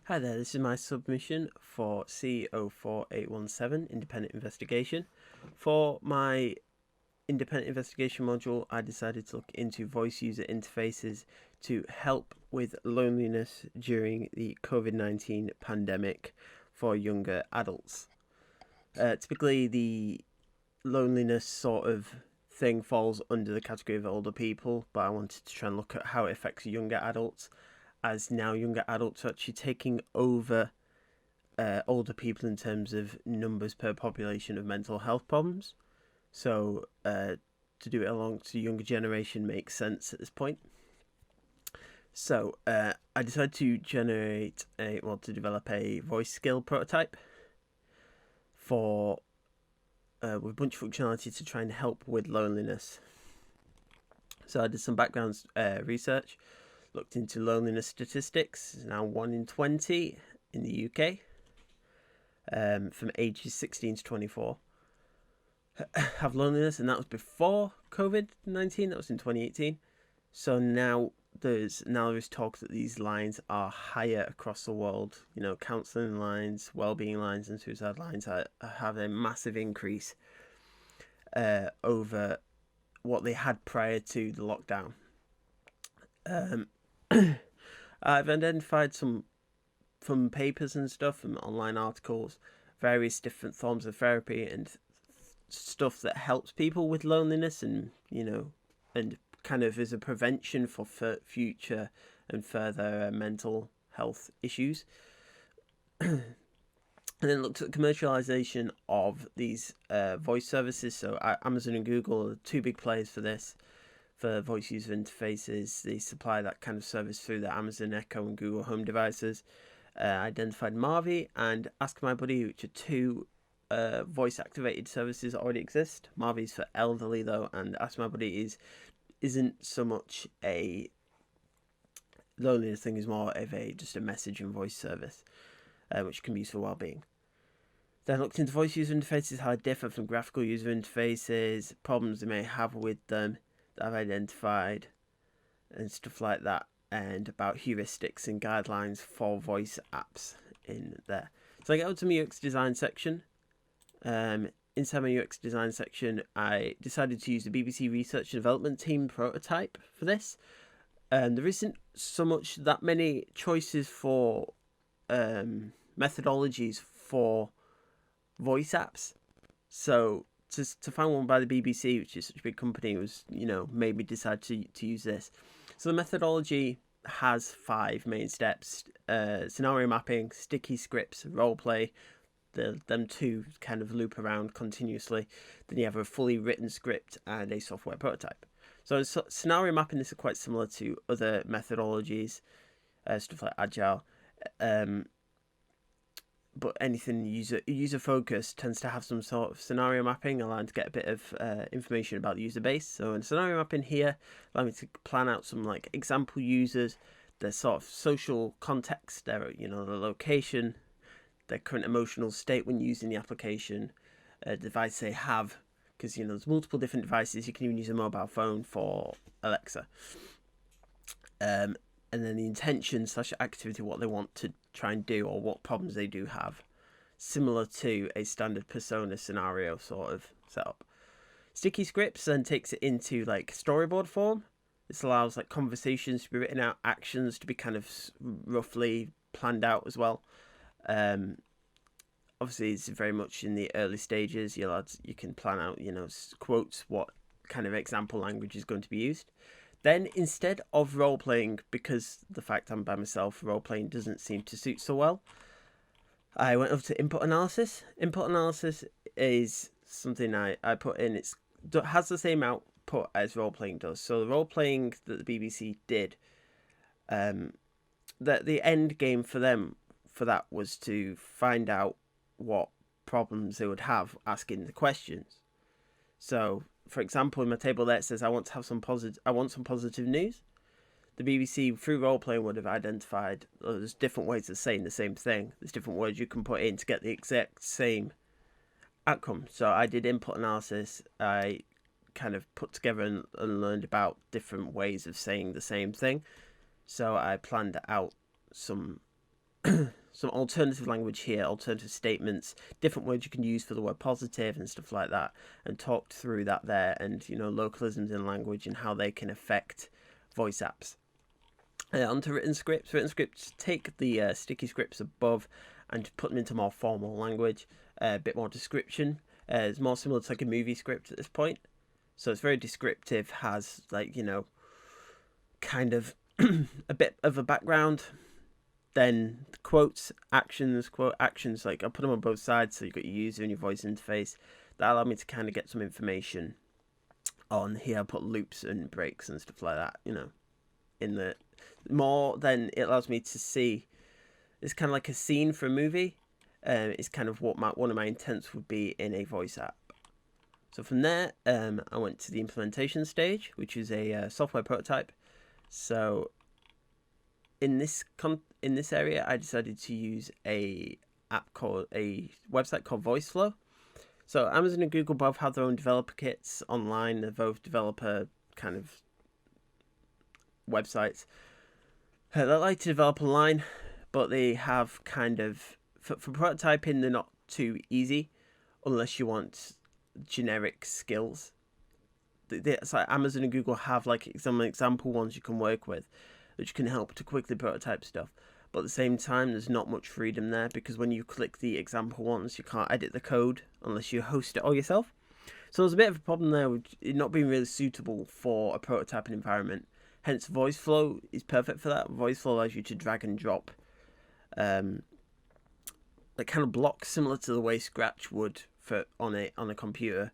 Hi there, this is my submission for CO4817 Independent Investigation. For my Independent Investigation module, I decided to look into voice user interfaces to help with loneliness during the COVID-19 pandemic for younger adults. Typically, the loneliness sort of thing falls under the category of older people, but I wanted to try and look at how it affects younger adults, as now younger adults are actually taking over older people in terms of numbers per population of mental health problems. So to do it along to the younger generation makes sense at this point. So I decided to develop a voice skill prototype for with a bunch of functionality to try and help with loneliness. So I did some background research, looked into loneliness statistics. It's now 1 in 20 in the UK, from ages 16 to 24 have loneliness, and that was before COVID-19. That was in 2018. So now there's talk that these lines are higher across the world. You know, counselling lines, well-being lines, and suicide lines have a massive increase over what they had prior to the lockdown. I've identified some from papers and stuff, from online articles, various different forms of therapy and stuff that helps people with loneliness, and and kind of as a prevention for future and further mental health issues. And then looked at the commercialization of these voice services. So Amazon and Google are two big players for this, for voice user interfaces. They supply that kind of service through the Amazon Echo and Google Home devices. Identified Marvi and Ask My Buddy, which are two voice activated services that already exist. Marvi's for elderly though, and Ask My Buddy isn't so much a loneliness thing, is more of just a message and voice service, which can be used for well-being. Then looked into voice user interfaces, how they differ from graphical user interfaces, problems they may have with them that I've identified, and stuff like that, and about heuristics and guidelines for voice apps in there. So I get up to my UX design section. Inside my UX design section, I decided to use the BBC Research and Development Team prototype for this. There isn't that many choices for methodologies for voice apps. So to find one by the BBC, which is such a big company, made me decide to use this. So the methodology has 5 main steps: scenario mapping, sticky scripts, roleplay. Them two kind of loop around continuously. Then you have a fully written script and a software prototype. So scenario mapping, this is quite similar to other methodologies, stuff like Agile. But anything user focused tends to have some sort of scenario mapping, allowing to get a bit of information about the user base. So in scenario mapping here, allow me to plan out some like example users, their sort of social context, their the location, their current emotional state when using the application, device they have, because there's multiple different devices. You can even use a mobile phone for Alexa. And then the intention / activity, what they want to try and do, or what problems they do have, similar to a standard persona scenario sort of setup. Sticky scripts then takes it into like storyboard form. This allows like conversations to be written out, actions to be kind of roughly planned out as well. Obviously it's very much in the early stages. You can plan out, quotes, what kind of example language is going to be used. Then instead of role playing, because the fact I'm by myself, role playing doesn't seem to suit so well, I went over to input analysis. Input analysis is something I put in. It has the same output as role playing does. So the role playing that the BBC did, that the end game for them for that was to find out what problems they would have asking the questions. So, for example, in my table there it says I want some positive news. The BBC through role playing would have identified there's different ways of saying the same thing. There's different words you can put in to get the exact same outcome. So I did input analysis. I kind of put together and learned about different ways of saying the same thing. So I planned out some some alternative language here, alternative statements, different words you can use for the word positive and stuff like that, and talked through that there, and localisms in language and how they can affect voice apps. Onto written scripts. Written scripts take the sticky scripts above and put them into more formal language, a bit more description. It's more similar to like a movie script at this point, so it's very descriptive. Has kind of a bit of a background. Then quotes, actions, quote actions. Like I put them on both sides, so you've got your user and your voice interface. That allowed me to kind of get some information on here. I put loops and breaks and stuff like that. In the more than it allows me to see. It's kind of like a scene for a movie. It's kind of what one of my intents would be in a voice app. So from there, I went to the implementation stage, which is a software prototype. So in this area, I decided to use a website called VoiceFlow. So Amazon and Google both have their own developer kits online. They're both developer kind of websites. They like to develop online, but they have kind of for prototyping, they're not too easy unless you want generic skills. It's like Amazon and Google have like some example ones you can work with, which can help to quickly prototype stuff. But at the same time, there's not much freedom there, because when you click the example ones, you can't edit the code unless you host it all yourself. So there's a bit of a problem there with it not being really suitable for a prototyping environment. Hence, VoiceFlow is perfect for that. VoiceFlow allows you to drag and drop, like kind of blocks similar to the way Scratch would on a computer,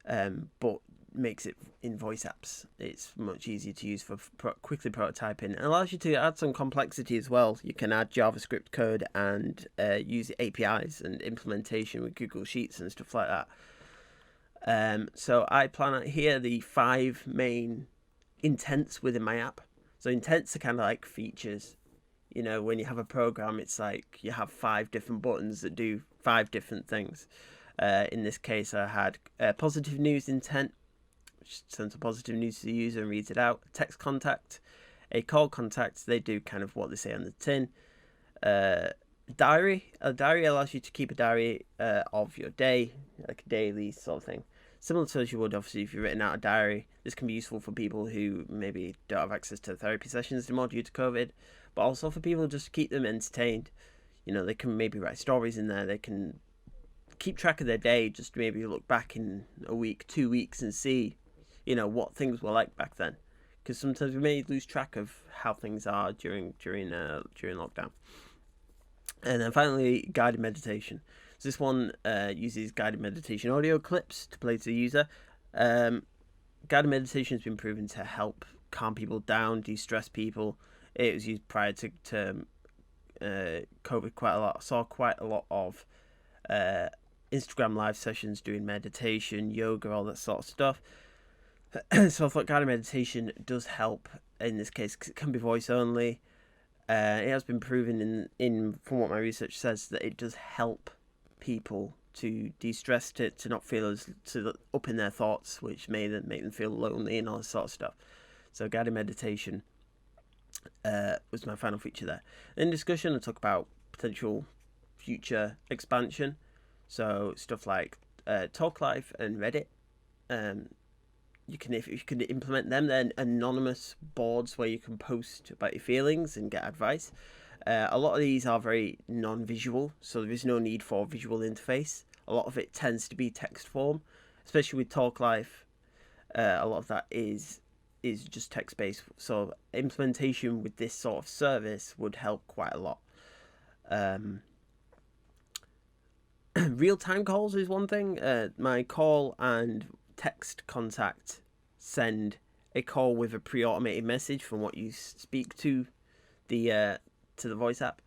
but makes it in voice apps. It's much easier to use for quickly prototyping, and allows you to add some complexity as well. You can add JavaScript code and use APIs and implementation with Google Sheets and stuff like that. So I plan out here the 5 main intents within my app. So intents are kind of like features. When you have a program, it's like you have 5 different buttons that do 5 different things. In this case, I had a positive news intent, which sends a positive news to the user and reads it out. Text contact, a call contact, they do kind of what they say on the tin. Diary. A diary allows you to keep a diary of your day, like a daily sort of thing. Similar to as you would, obviously, if you've written out a diary. This can be useful for people who maybe don't have access to therapy sessions anymore due to COVID, but also for people just to keep them entertained. They can maybe write stories in there. They can keep track of their day, just maybe look back in a week, 2 weeks, and see, what things were like back then. Because sometimes we may lose track of how things are during lockdown. And then finally, guided meditation. So this one uses guided meditation audio clips to play to the user. Guided meditation has been proven to help calm people down, de-stress people. It was used prior to COVID quite a lot. I saw quite a lot of Instagram live sessions doing meditation, yoga, all that sort of stuff. So I thought guided meditation does help in this case, because it can be voice only. It has been proven in from what my research says that it does help people to de-stress, to not feel as up in their thoughts, which may then make them feel lonely and all this sort of stuff. So guided meditation was my final feature there. In discussion, I talk about potential future expansion. So stuff like Talk Life and Reddit. If you can implement them, then anonymous boards where you can post about your feelings and get advice. A lot of these are very non-visual, so there is no need for visual interface. A lot of it tends to be text form, especially with Talk Life. A lot of that is just text-based, so implementation with this sort of service would help quite a lot. Real-time calls is one thing. My call and text contact send a call with a pre-automated message from what you speak to the voice app.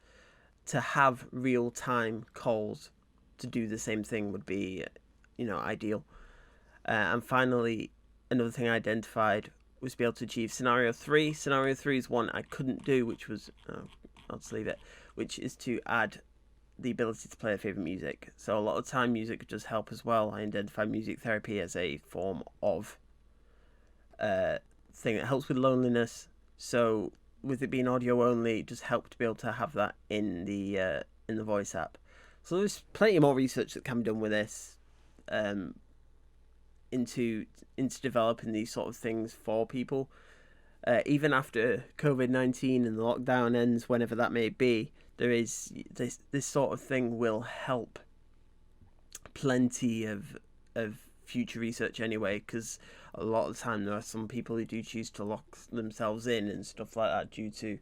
To have real-time calls to do the same thing would be, ideal. And finally, another thing I identified was to be able to achieve scenario 3. Scenario 3 is one I couldn't do, which was, I'll just leave it, which is to add the ability to play a favourite music. So a lot of time music does help as well. I identify music therapy as a form of thing that helps with loneliness. So with it being audio only, it just helped to be able to have that in the voice app. So there's plenty more research that can be done with this, into developing these sort of things for people. Even after COVID-19 and the lockdown ends, whenever that may be, there is this sort of thing will help plenty of future research anyway, because a lot of the time there are some people who do choose to lock themselves in and stuff like that due to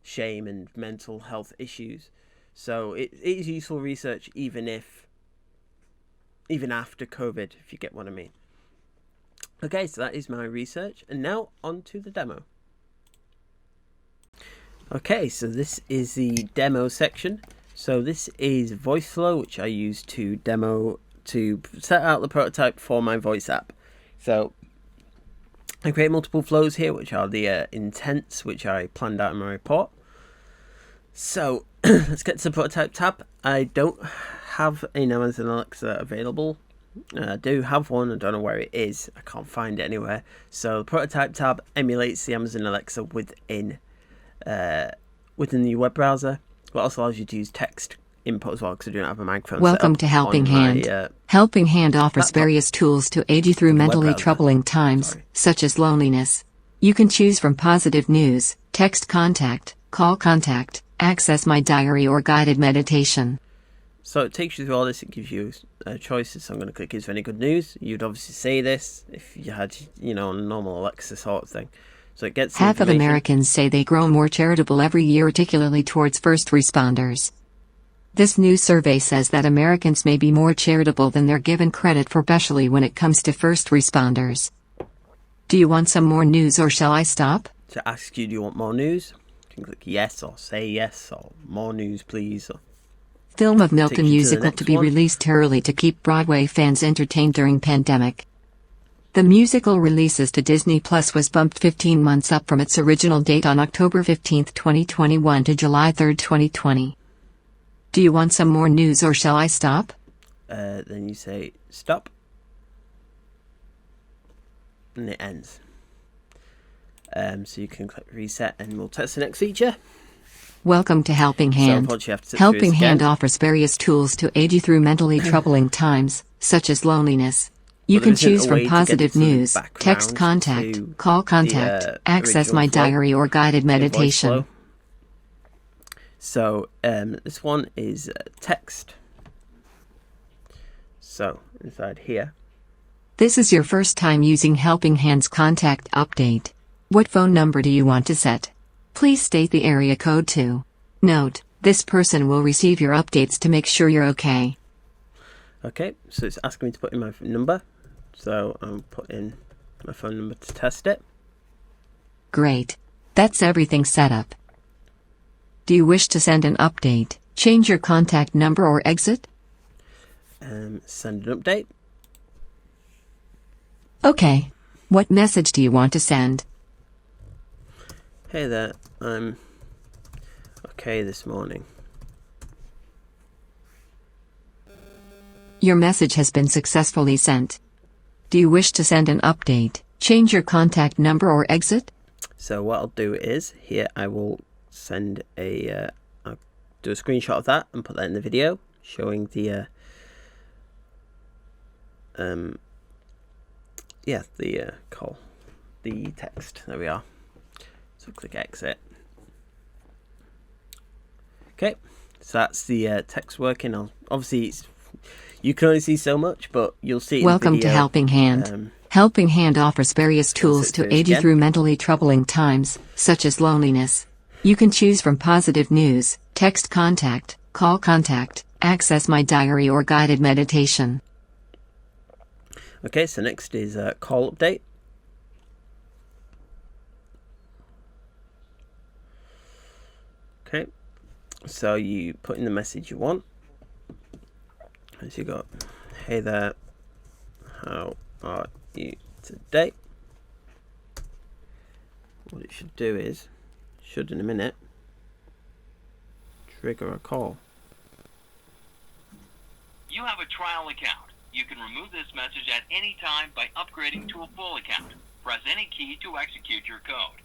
shame and mental health issues. So it is useful research even after COVID, if you get what I mean. Okay, so that is my research, and now on to the demo. Okay, so this is the demo section. So this is VoiceFlow, which I use to set out the prototype for my voice app. So I create multiple flows here, which are the intents, which I planned out in my report. So let's get to the prototype tab. I don't have an Amazon Alexa available. I do have one, I don't know where it is, I can't find it anywhere. So the prototype tab emulates the Amazon Alexa within the web browser, but also allows you to use text input as well, because I don't have a microphone. Welcome to Helping Hand. Helping Hand offers various tools to aid you through mentally troubling times, such as loneliness. You can choose from positive news, text contact, call contact, access my diary, or guided meditation. So it takes you through all this, it gives you choices. So I'm going to click is there any good news. You'd obviously say this if you had, a normal Alexa sort of thing. So it gets Half of Americans say they grow more charitable every year, particularly towards first responders. This new survey says that Americans may be more charitable than they're given credit for, especially when it comes to first responders. Do you want some more news, or shall I stop? To ask you, do you want more news? You can click yes, or say yes, or more news please. Or Film of Milton musical to be released early to keep Broadway fans entertained during pandemic. The musical releases to Disney Plus was bumped 15 months up from its original date on October 15, 2021 to July 3, 2020. Do you want some more news, or shall I stop? Then you say stop. And it ends. So you can click reset and we'll test the next feature. Welcome to Helping Hand. Helping Hand offers various tools to aid you through mentally troubling times, such as loneliness. You can choose from positive news, text contact, call contact, access my diary, or guided meditation. So this one is text. So inside here. This is your first time using Helping Hand's contact update. What phone number do you want to set? Please state the area code too. Note, this person will receive your updates to make sure you're okay. Okay, so it's asking me to put in my number. So I'm putting my phone number to test it. Great. That's everything set up. Do you wish to send an update, change your contact number, or exit? Send an update. Okay. What message do you want to send? Hey there, I'm okay this morning. Your message has been successfully sent. Do you wish to send an update, change your contact number, or exit? So what I'll do is, here I will send I'll do a screenshot of that and put that in the video, showing the call, the text. There we are. So click exit. Okay, so that's the text working. Obviously, you can only see so much, but you'll see it Welcome in the video. to Helping Hand. Helping Hand offers various tools to aid you through mentally troubling times, such as loneliness. You can choose from positive news, text contact, call contact, access my diary, or guided meditation. Okay, so next is call update. Okay, so you put in the message you want. As you got, hey there, how are you today? What it should do is, in a minute, trigger a call. You have a trial account. You can remove this message at any time by upgrading to a full account. Press any key to execute your code.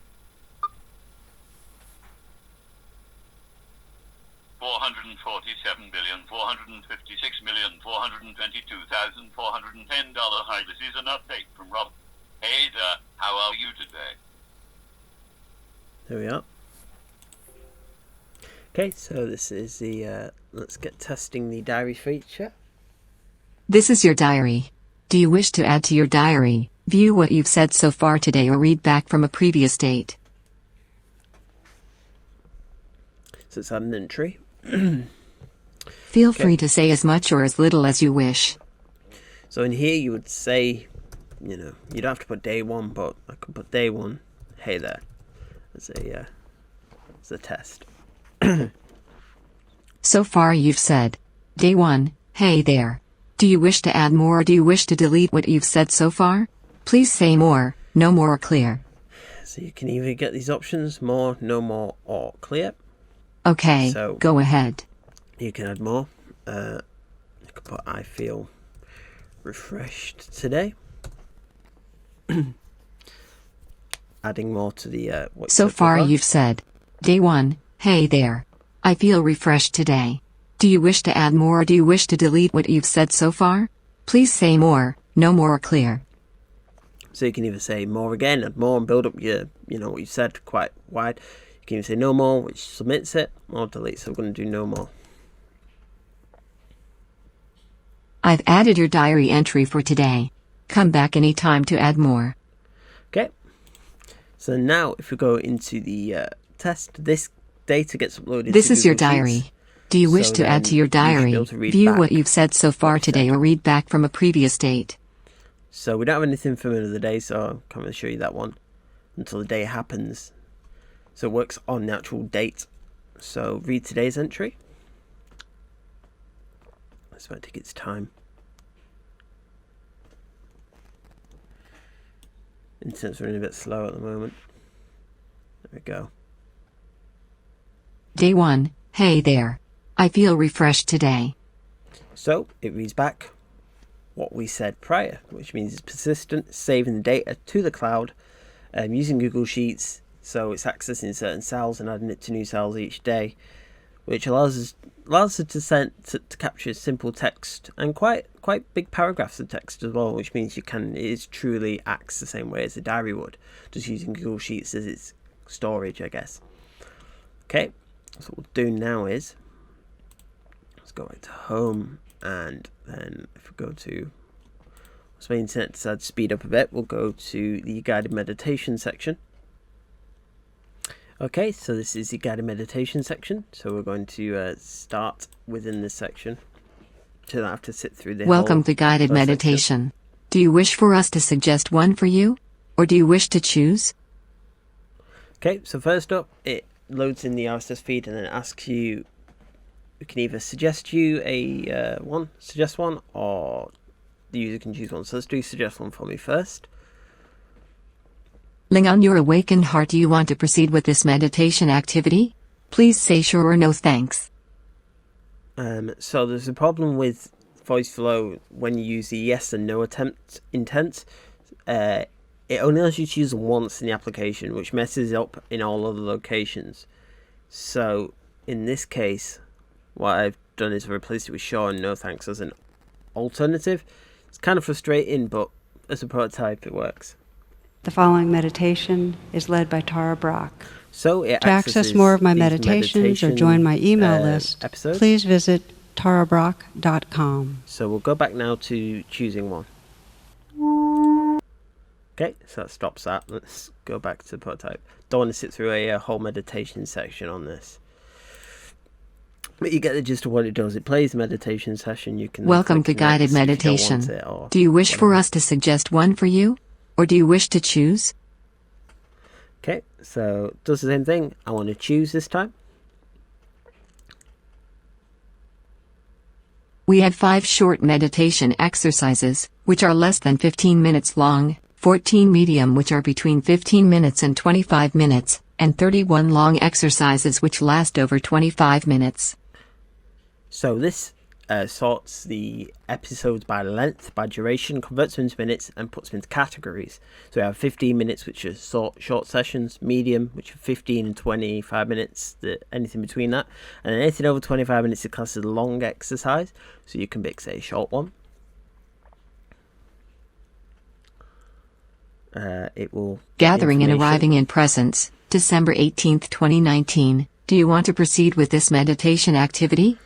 $147,456,422,410. Hi, this is an update from Rob. Hey there, how are you today? There we are. Okay, so this is the, let's get testing the diary feature. This is your diary. Do you wish to add to your diary, view what you've said so far today, or read back from a previous date? So it's add an entry. Feel free to say as much or as little as you wish. So in here you would say, you know, you don't have to put day one, but I can put day one, hey there, as a test. So far you've said, day 1, hey there. Do you wish to add more, or do you wish to delete what you've said so far? Please say more, no more, or clear. So you can either get these options, more, no more, or clear. Okay, so go ahead. You can add more. You can put I feel refreshed today. Adding more to the what so far you've said, day 1, hey there. I feel refreshed today. Do you wish to add more, or do you wish to delete what you've said so far? Please say more, no more, or clear. So you can either say more again, add more, and build up your, you know, what you said quite wide. You can either say no more, which submits it, or delete. So I'm going to do no more. I've added your diary entry for today. Come back anytime to add more. Okay. So now if we go into the test, this data gets uploaded. This to is your Google diary. Sheets. Do you wish So to add to your then you should be diary, able to read view back what you've said so far what you today, said. or read back from a previous date? So we don't have anything from another day, so I can't really show you that one until the day happens. So it works on the actual date. So read today's entry. This might take its time. Internet's running a bit slow at the moment. There we go. Day 1, hey there. I feel refreshed today. So it reads back what we said prior, which means it's persistent, saving the data to the cloud, using Google Sheets, so it's accessing certain cells and adding it to new cells each day, which allows it to capture simple text and quite big paragraphs of text as well, which means it is truly acts the same way as a diary would, just using Google Sheets as its storage, I guess. Okay, so what we'll do now is let's go back to home, and then if we go to, so my internet decided to speed up a bit, we'll go to the guided meditation section. Okay, so this is the guided meditation section, so we're going to start within this section, so I don't have to sit through the Welcome to guided meditation. Do you wish for us to suggest one for you, or do you wish to choose? Okay, so first up, it loads in the RSS feed and then asks you, we can either suggest you a suggest one, or the user can choose one. So let's do suggest one for me first. Ling on your awakened heart, do you want to proceed with this meditation activity? Please say sure or no thanks. So there's a problem with VoiceFlow when you use the yes and no intent. It only lets you choose once in the application, which messes up in all other locations. So in this case, what I've done is replace it with sure and no thanks as an alternative. It's kind of frustrating, but as a prototype, it works. The following meditation is led by Tara Brock. So it to access more of my meditations or join my email list, episodes. Please visit tarabrock.com. So we'll go back now to choosing one. Okay, so that stops that. Let's go back to the prototype. Don't want to sit through a whole meditation section on this. But you get the gist of what it does. It plays the meditation session. You can Welcome to guided meditation. Do you wish for us to suggest one for you, or do you wish to choose? Okay, so it does the same thing. I want to choose this time. We have 5 short meditation exercises, which are less than 15 minutes long, 14 medium which are between 15 minutes and 25 minutes, and 31 long exercises which last over 25 minutes. So this sorts the episodes by length, by duration, converts them into minutes, and puts them into categories. So we have 15 minutes, which are short sessions, medium, which are 15 and 25 minutes, anything between that, and then anything over 25 minutes is classed as a long exercise. So you can pick, say, a short one. It will gathering and arriving in presence, December 18th, 2019. Do you want to proceed with this meditation activity?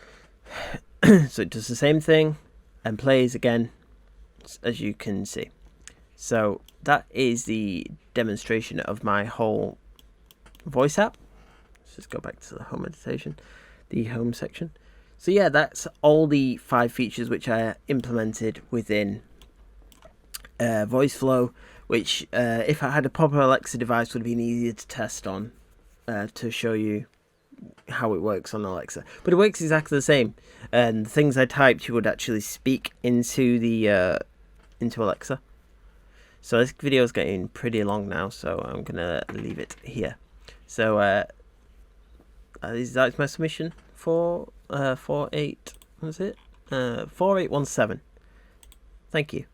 So it does the same thing and plays again, as you can see. So that is the demonstration of my whole voice app. Let's just go back to the home meditation, the home section. So yeah, that's all the 5 features which I implemented within VoiceFlow, which if I had a proper Alexa device would have been easier to test on, to show you how it works on Alexa. But it works exactly the same, and the things I typed you would actually speak into the into Alexa. So this video is getting pretty long now, so I'm gonna leave it here. So that's my submission for 4817. Thank you.